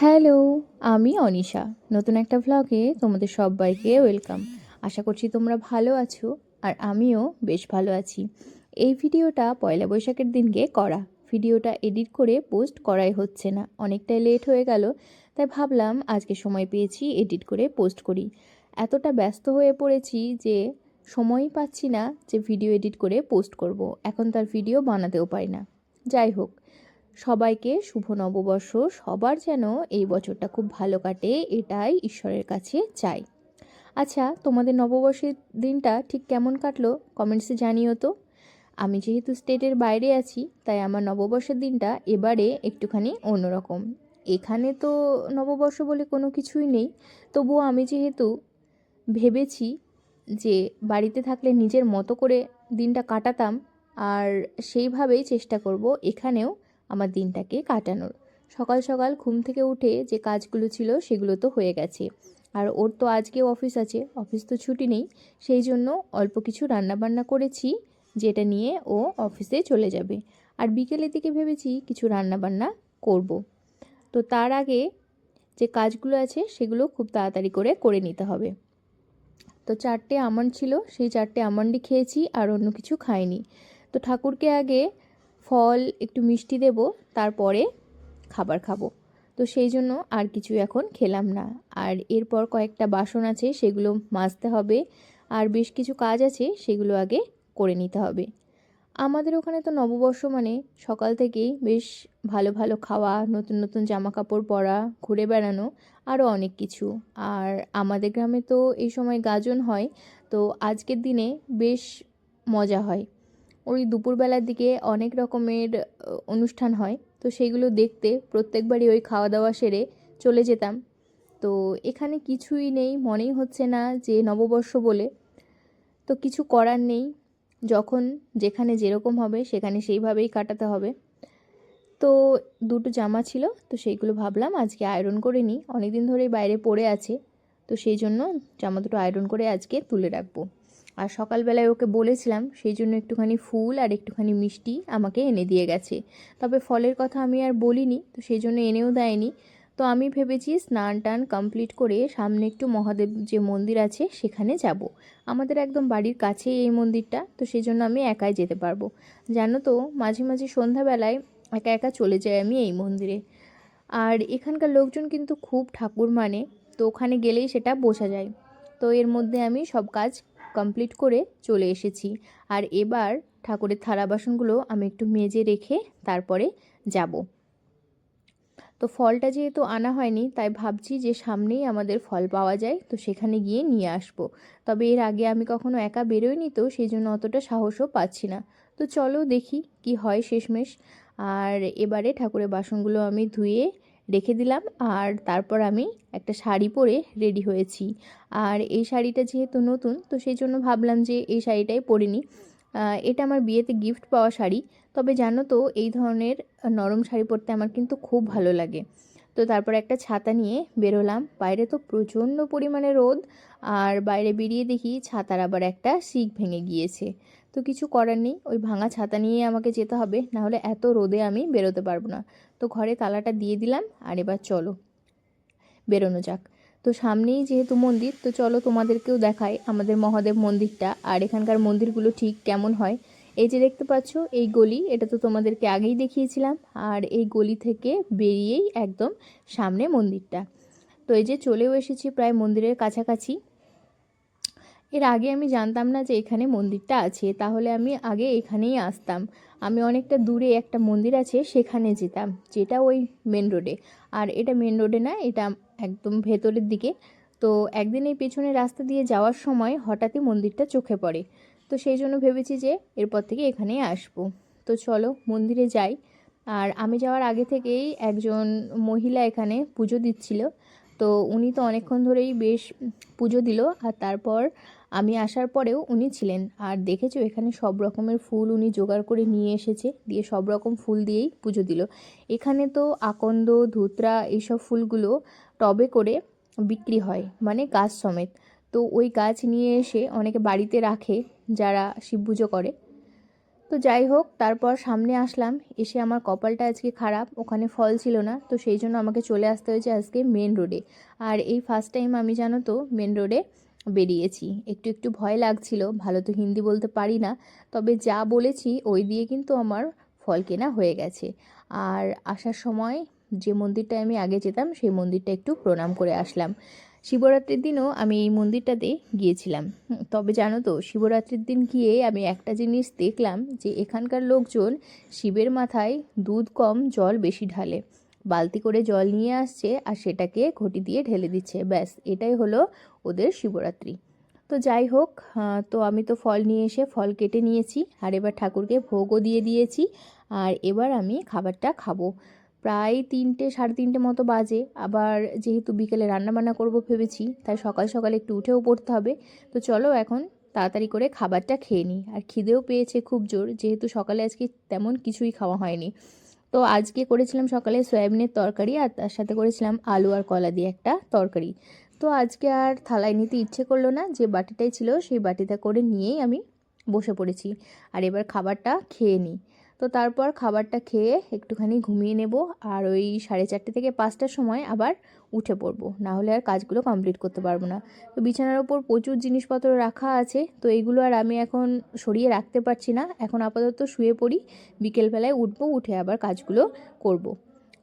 Hello, আমি অনিশা। নতুন একটা ভ্লগে তোমাদের সবাইকে ওয়েলকাম। আশা করছি তোমরা ভালো আছো আর আমিও বেশ ভালো আছি। এই ভিডিওটা পয়লা বৈশাখের দিনকে করা। ভিডিওটা এডিট করে পোস্ট করাই হচ্ছে না, অনেকটাই লেট হয়ে গেল। তাই ভাবলাম আজকে সময় পেয়েছি এডিট করে পোস্ট করি। এতটা ব্যস্ত হয়ে পড়েছি যে সময়ই পাচ্ছি না যে ভিডিও এডিট করে পোস্ট করব। এখন তার ভিডিও বানাতেও পারি না। যাই হোক, সবাইকে শুভ নববর্ষ। সবার যেন এই বছরটা খুব ভালো কাটে, এটাই ঈশ্বরের কাছে চাই। আচ্ছা, তোমাদের নববর্ষের দিনটা ঠিক কেমন কাটলো কমেন্টসে জানিও তো। আমি যেহেতু স্টেটের বাইরে আছি, তাই আমার নববর্ষের দিনটা এবারে একটুখানি অন্যরকম। এখানে তো নববর্ষ বলে কোনো কিছুই নেই, তবুও আমি যেহেতু ভেবেছি যে বাড়িতে থাকলে নিজের মতো করে দিনটা কাটাতাম, আর সেইভাবেই চেষ্টা করব এখানেও আমার দিনটাকে কাটানোর। সকাল সকাল ঘুম থেকে উঠে যে কাজগুলো ছিল সেগুলো তো হয়ে গেছে, আর ওর তো আজকেও অফিস আছে, অফিস তো ছুটি নেই। সেই জন্য অল্প কিছু রান্নাবান্না করেছি, যেটা নিয়ে ও অফিসে চলে যাবে। আর বিকেলের দিকে ভেবেছি কিছু রান্নাবান্না করব। তো তার আগে যে কাজগুলো আছে সেগুলো খুব তাড়াতাড়ি করে নিতে হবে। তো 4টে আমন্ড ছিল, সেই 4টে আমন্ডই খেয়েছি আর অন্য কিছু খাইনি। তো ঠাকুরকে আগে ফল একটু মিষ্টি দেব, তারপরে খাবার খাবো। তো সেই জন্য আর কিছু এখন খেলাম না। আর এরপর কয়েকটা বাসন আছে, সেগুলো মাজতে হবে। আর বেশ কিছু কাজ আছে, সেগুলো আগে করে নিতে হবে। আমাদের ওখানে তো নববর্ষ মানে সকাল থেকেই বেশ ভালো ভালো খাওয়া, নতুন নতুন জামা কাপড় পরা, ঘুরে বেড়ানো, আরও অনেক কিছু। আর আমাদের গ্রামে তো এই সময় গাজন হয়, তো আজকের দিনে বেশ মজা হয়। ওই দুপুরবেলার দিকে অনেক রকমের অনুষ্ঠান হয়, তো সেগুলো দেখতে প্রত্যেকবারই ওই খাওয়া দাওয়া সেরে চলে যেতাম। তো এখানে কিছুই নেই, মনেই হচ্ছে না যে নববর্ষ বলে। তো কিছু করার নেই, যখন যেখানে যেরকম হবে সেখানে সেইভাবেই কাটাতে হবে। তো দুটো জামা ছিল, তো সেইগুলো ভাবলাম আজকে আয়রন করে নিই, অনেক দিন ধরেই বাইরে পড়ে আছে। তো সেই জন্য জামা দুটো আয়রন করে আজকে তুলে রাখবো। আর সকালবেলায় ওকে বলেছিলাম, সেই জন্য একটুখানি ফুল আর একটুখানি মিষ্টি আমাকে এনে দিয়ে গেছে। তবে ফলের কথা আমি আর বলিনি, তো সেই জন্য এনেও দেয়নি। তো আমি ভেবেছি স্নান টান কমপ্লিট করে সামনে একটু মহাদেব যে মন্দির আছে সেখানে যাব। আমাদের একদম বাড়ির কাছেই এই মন্দিরটা, তো সেই জন্য আমি একাই যেতে পারবো। জানো তো, মাঝে মাঝে সন্ধ্যাবেলায় একা একা চলে যাই আমি এই মন্দিরে। আর এখানকার লোকজন কিন্তু খুব ঠাকুর মানে, তো ওখানে গেলেই সেটা বোঝা যায়। তো এর মধ্যে আমি সব কাজ কমপ্লিট করে চলে এসেছি। আর এবার ঠাকুরের থালা বাসনগুলো আমি একটু মেজে রেখে তারপরে যাব। তো ফলটা যেহেতু আনা হয়নি, তাই ভাবছি যে সামনেই আমাদের ফল পাওয়া যায়, তো সেখানে গিয়ে নিয়ে আসবো। তবে এর আগে আমি কখনো একা বেরোইনি, তো সেই জন্য অতটা সাহসও পাচ্ছি না। তো চলো দেখি কি হয় শেষমেশ। আর এবারে ঠাকুরের বাসনগুলো আমি ধুয়ে রেখে দিলাম, আর তারপর আমি একটা শাড়ি পরে রেডি হয়েছি। আর এই শাড়িটা যেহেতু নতুন, তো সেই জন্য ভাবলাম যে এই শাড়িটাই পরে নিই। এটা আমার বিয়েতে গিফট পাওয়া শাড়ি। তবে জানো তো, এই ধরনের নরম শাড়ি পরতে আমার কিন্তু খুব ভালো লাগে। তো তারপর একটা ছাতা নিয়ে বেরোলাম। বাইরে তো প্রচণ্ড পরিমাণে রোদ, আর বাইরে বেরিয়ে দেখি ছাতার আবার একটা শিক ভেঙে গিয়েছে। তো কিছু করার নেই, ওই ভাঙা ছাতা নিয়ে আমাকে যেতে হবে, নাহলে এত রোদে আমি বেরোতে পারবো না। তো ঘরে তালাটা দিয়ে দিলাম, আর এবার চলো বেরোনো যাক। তো সামনেই যেহেতু মন্দির, তো চলো তোমাদেরকেও দেখাই আমাদের মহাদেব মন্দিরটা আর এখানকার মন্দিরগুলো ঠিক কেমন হয়। এই যে দেখতে পাচ্ছ এই গলি, এটা তো তোমাদেরকে আগেই দেখিয়েছিলাম। আর এই গলি থেকে বেরিয়েই একদম সামনে মন্দিরটা। তো এই যে চলেও এসেছি প্রায় মন্দিরের কাছাকাছি। এর আগে আমি জানতাম না যে এখানে মন্দিরটা আছে, তাহলে আমি আগে এখানেই আসতাম। আমি অনেকটা দূরে একটা মন্দির আছে সেখানে যেতাম, যেটা ওই মেন রোডে। আর এটা মেন রোডে না, এটা একদম ভেতরের দিকে। তো একদিন এই পেছনের রাস্তা দিয়ে যাওয়ার সময় হঠাৎই মন্দিরটা চোখে পড়ে। তো সেই জন্য ভেবেছি যে এরপর থেকে এখানেই আসবো। তো চলো মন্দিরে যাই। আর আমি যাওয়ার আগে থেকেই একজন মহিলা এখানে পুজো দিচ্ছিল। তো উনি তো অনেকক্ষণ ধরেই বেশ পুজো দিল, আর তারপর আমি আসার পরেও উনি ছিলেন। আর দেখেছো এখানে সব রকমের ফুল উনি জোগাড় করে নিয়ে এসেছে, দিয়ে সব রকম ফুল দিয়েই পুজো দিল। এখানে তো আকন্দ, ধুতরা এইসব ফুলগুলো টবে করে বিক্রি হয়, মানে গাছ সমেত। তো ওই গাছ নিয়ে এসে অনেকে বাড়িতে রাখে, যারা শিব পুজো করে। তো যাই হোক, তারপর সামনে আসলাম, এসে আমার কপালটা আজকে খারাপ, ওখানে ফল ছিল না, তো সেই জন্য আমাকে চলে আসতে হয়েছে আজকে মেন রোডে। আর এই ফার্স্ট টাইম আমি জানো তো মেন রোডে বেরিয়েছি, একটু একটু ভয় লাগছিল, ভালো তো হিন্দি বলতে পারি না, তবে যা বলেছি ওই দিয়ে কিন্তু আমার ফল কেনা হয়ে গেছে। আর আসার সময় যে মন্দিরটায় আমি আগে যেতাম সেই মন্দিরটা একটু প্রণাম করে আসলাম। শিবরাত্রির দিনও আমি এই মন্দিরটাতে গিয়েছিলাম। তবে জানো তো, শিবরাত্রির দিন গিয়ে আমি একটা জিনিস দেখলাম যে এখানকার লোকজন শিবের মাথায় দুধ কম জল বেশি ঢালে, বালতি করে জল নিয়ে আসছে আর সেটাকে ঘটি দিয়ে ঢেলে দিচ্ছে, ব্যাস এটাই হলো ওদের শিবরাত্রি। তো যাই হোক, তো আমি তো ফল নিয়ে এসে ফল কেটে নিয়েছি, আর এবার ঠাকুরকে ভোগও দিয়ে দিয়েছি। আর এবার আমি খাবারটা খাবো। প্রায় 3টে সাড়ে 3টে মতো বাজে, আবার যেহেতু বিকেলে রান্নাবান্না করবো ভেবেছি, তাই সকাল সকাল একটু উঠেও পড়তে হবে। তো চলো এখন তাড়াতাড়ি করে খাবারটা খেয়ে নিই। আর খিদেও পেয়েছে খুব জোর, যেহেতু সকালে আজকে তেমন কিছুই খাওয়া হয়নি। তো আজকে করেছিলাম সকালে সয়াবিনের তরকারি, আর তার সাথে করেছিলাম আলু আর কলা দিয়ে একটা তরকারি। তো আজকে আর থালায় নিতে ইচ্ছে করলো না, যে বাটিটাই ছিল সেই বাটিতে করে নিয়েই আমি বসে পড়েছি। আর এবার খাবারটা খেয়ে নিই। তো তারপর খাবারটা খেয়ে একটুখানি ঘুমিয়ে নেব, আর ওই 4:30 থেকে 5টার সময় আবার উঠে পড়বো, না হলে আর কাজগুলো কমপ্লিট করতে পারবো না। তো বিছানার ওপর প্রচুর জিনিসপত্র রাখা আছে, তো এইগুলো আর আমি এখন সরিয়ে রাখতে পারছি না, এখন আপাতত শুয়ে পড়ি, বিকেলবেলায় উঠবো, উঠে আবার কাজগুলো করব।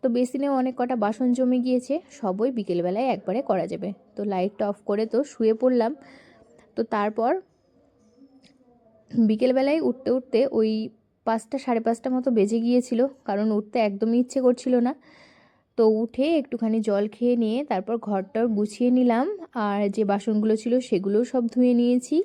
তো বেসিনেও অনেক কটা বাসন জমে গিয়েছে, সবই বিকেলবেলায় একবারে করা যাবে। তো লাইটটা অফ করে তো শুয়ে পড়লাম। তো তারপর বিকেলবেলায় উঠতে উঠতে ওই 5টা সাড়ে 5টা মতো বেজে গিয়েছিল, কারণ উঠতে একদমই ইচ্ছে করছিল না। তো উঠে একটুখানি জল খেয়ে নিয়ে তারপর ঘরটার গুছিয়ে নিলাম, আর যে বাসনগুলো ছিল সেগুলোও সব ধুয়ে নিয়েছি।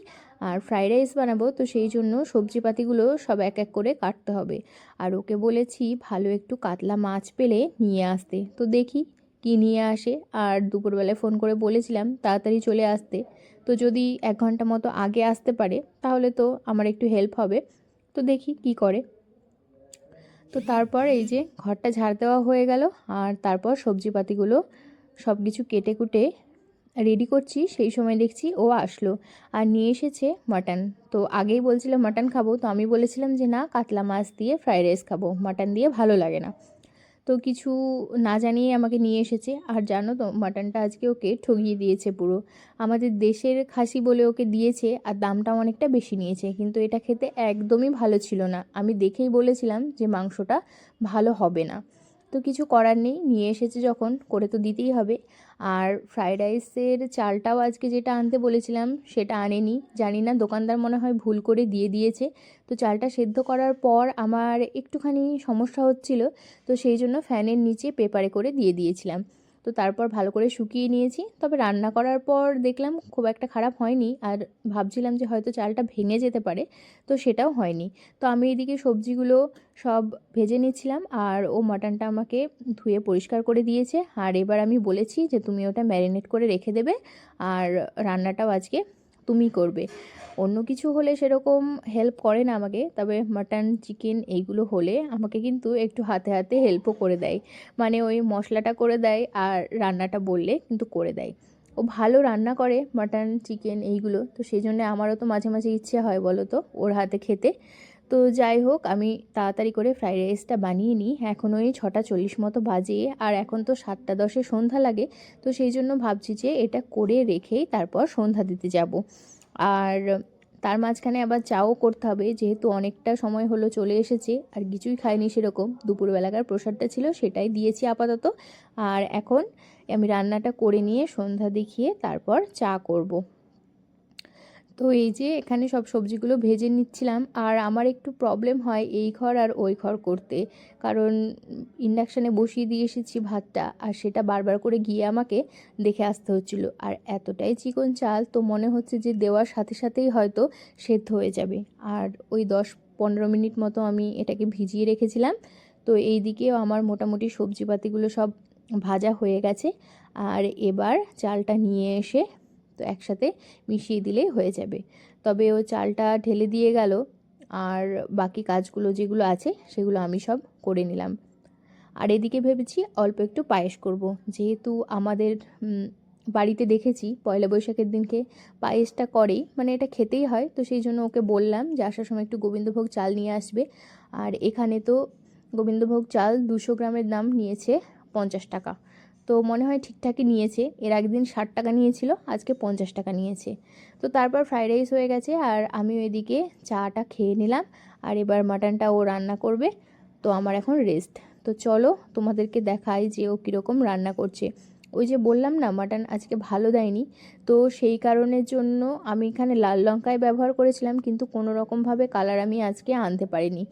আর ফ্রাইড রাইস বানাবো, তো সেই জন্য সবজিপাতিগুলো সব এক এক করে কাটতে হবে। আর ওকে বলেছি ভালো একটু কাতলা মাছ পেলে নিয়ে আসতে, তো দেখি কি নিয়ে আসে। আর দুপুরবেলায় ফোন করে বলেছিলাম তাড়াতাড়ি চলে আসতে, তো যদি 1 ঘন্টা মতো আগে আসতে পারে তাহলে তো আমার একটু হেল্প হবে। তো দেখি কি করে। তো তারপর এই যে ঘরটা ঝাড় দেওয়া হয়ে গেল, আর তারপর সবজিপাতিগুলো সব কিছু কেটে কুটে রেডি করছি, সেই সময় দেখছি ও আসলো আর নিয়ে এসেছে মাটন। তো আগেই বলছিল মাটন খাবো, তো আমি বলেছিলাম যে না, কাতলা মাছ দিয়ে ফ্রাইড রাইস খাবো, মাটন দিয়ে ভালো লাগে না। তো কিছু না জানিয়ে আমাকে নিয়ে এসেছে। আর জানো তো, মাটনটা আজকে ওকে ঠগিয়ে দিয়েছে পুরো। আমাদের দেশের খাসি বলে ওকে দিয়েছে, আর দামটাও অনেকটা বেশি নিয়েছে, কিন্তু এটা খেতে একদমই ভালো ছিল না। আমি দেখেই বলেছিলাম যে মাংসটা ভালো হবে না। তো কিছু করার নেই, নিয়ে এসেছে যখন করে তো দিতেই হবে। আর ফ্রাইড রাইসের চালটাও আজকে যেটা আনতে বলেছিলাম সেটা আনেনি, জানি না দোকানদার মনে হয় ভুল করে দিয়ে দিয়েছে। তো চালটা সেদ্ধ করার পর আমার একটুখানি সমস্যা হচ্ছিল, তো সেই জন্য ফ্যানের নিচে পেপারে করে দিয়ে দিয়েছিলাম। তো তারপর ভালো করে শুকিয়ে নিয়েছি, তবে রান্না করার পর দেখলাম খুব একটা খারাপ হয়নি, আর ভাবছিলাম যে হয়তো চালটা ভেঙে যেতে পারে, তো সেটাও হয়নি। তো আমি এদিকে সবজিগুলো সব ভেজে নিচ্ছিলাম, আর ও মাটনটা আমাকে ধুয়ে পরিষ্কার করে দিয়েছে। আর এবার আমি বলেছি যে তুমি ওটা ম্যারিনেট করে রেখে দেবে, আর রান্নাটাও আজকে তুমিই করবে। অন্য কিছু হলে সেরকম হেল্প করে না আমাকে, তবে মাটন চিকেন এইগুলো হলে আমাকে কিন্তু একটু হাতে হাতে হেল্পও করে দেয়, মানে ওই মশলাটা করে দেয় আর রান্নাটা বললে কিন্তু করে দেয়। ও ভালো রান্না করে মাটন চিকেন এইগুলো, তো সেই জন্য আমারও তো মাঝে মাঝে ইচ্ছে হয় বলো তো ওর হাতে খেতে। তো যাই হোক, আমি তাড়াতাড়ি করে ফ্রাইড রাইসটা বানিয়ে নিই, এখন ওই 6:40 মতো বাজে, আর এখন তো 7:10 সন্ধ্যা লাগে। তো সেই জন্য ভাবছি যে এটা করে রেখেই তারপর সন্ধ্যা দিতে যাব। আর তার মাঝখানে আবার চাও করতে হবে, যেহেতু অনেকটা সময় হলো চলে এসেছে আর কিছুই খাইনি সেরকম, দুপুরবেলাকার প্রসাদটা ছিল সেটাই দিয়েছি আপাতত। আর এখন আমি রান্নাটা করে নিয়ে সন্ধ্যা দেখিয়ে তারপর চা করব। তো এই যে এখানে সব সবজিগুলো ভেজে নিচ্ছিলাম, আর আমার একটু প্রবলেম হয় এই ঘর আর ওই ঘর করতে, কারণ ইন্ডাকশানে বসিয়ে দিয়ে এসেছি ভাতটা, আর সেটা বারবার করে গিয়ে আমাকে দেখে আসতে হচ্ছিল। আর এতটাই চিকন চাল, তো মনে হচ্ছে যে দেওয়ার সাথে সাথেই হয়তো সেদ্ধ হয়ে যাবে। আর ওই 10-15 মিনিট মতো আমি এটাকে ভিজিয়ে রেখেছিলাম। তো এই দিকেও আমার মোটামুটি সবজিপাতিগুলো সব ভাজা হয়ে গেছে, আর এবার চালটা নিয়ে এসে তো একসাথে মিশিয়ে দিলেই হয়ে যাবে। তবে ও চালটা ঢেলে দিয়ে গেল, আর বাকি কাজগুলো যেগুলো আছে সেগুলো আমি সব করে নিলাম। আর এদিকে ভেবেছি অল্প একটু পায়েস করব, যেহেতু আমাদের বাড়িতে দেখেছি পয়লা বৈশাখের দিনকে পায়েসটা করেই, মানে এটা খেতেই হয়। তো সেই জন্য ওকে বললাম যে আসার সময় একটু গোবিন্দভোগ চাল নিয়ে আসবে। আর এখানে তো গোবিন্দভোগ চাল 200 গ্রামের দাম নিয়েছে 50 টাকা। তো মনে হয় ঠিকঠাকই নিয়েছে। এর একদিন 60 টাকা নিয়েছিল, আজকে 50 টাকা নিয়েছে। তো তারপর ফ্রাইড রাইস হয়ে গেছে, আর আমি ওইদিকে চাটা খেয়ে নিলাম। আর এবার মাটনটা ও রান্না করবে। তো আমার এখন রেস্ট। তো চলো তোমাদেরকে দেখাই যে ও কীরকম রান্না করছে। ওই যে বললাম না মাটন আজকে ভালো দেয়নি, তো সেই কারণের জন্য আমি এখানে লাল লঙ্কাই ব্যবহার করেছিলাম, কিন্তু কোনো রকমভাবে কালার আমি আজকে আনতে পারিনি।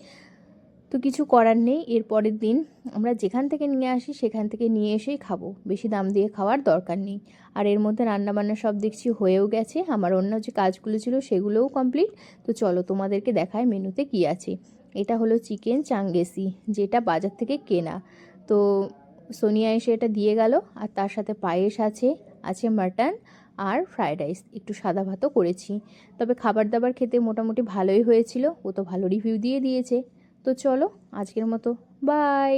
তো কিছু করার নেই, এর পরের দিন আমরা যেখান থেকে নিয়ে আসি সেখান থেকে নিয়ে এসেই খাবো, বেশি দাম দিয়ে খাওয়ার দরকার নেই। আর এর মধ্যে রান্নাবান্না সব দেখছি হয়েও গেছে, আমার অন্য যে কাজগুলো ছিল সেগুলোও কমপ্লিট। তো চলো তোমাদেরকে দেখায় মেনুতে কি আছে। এটা হলো চিকেন চাঙ্গেসি, যেটা বাজার থেকে কেনা। তো সোনিয়া এসে এটা দিয়ে গেল, আর তার সাথে পায়েস আছে, আছে মাটন আর ফ্রায়েড রাইস, একটু সাদা ভাতও করেছি। তবে খাবার দাবার খেতে মোটামুটি ভালোই হয়েছিল, ও তো ভালো রিভিউ দিয়ে দিয়েছে। তো চলো আজকের মতো বাই।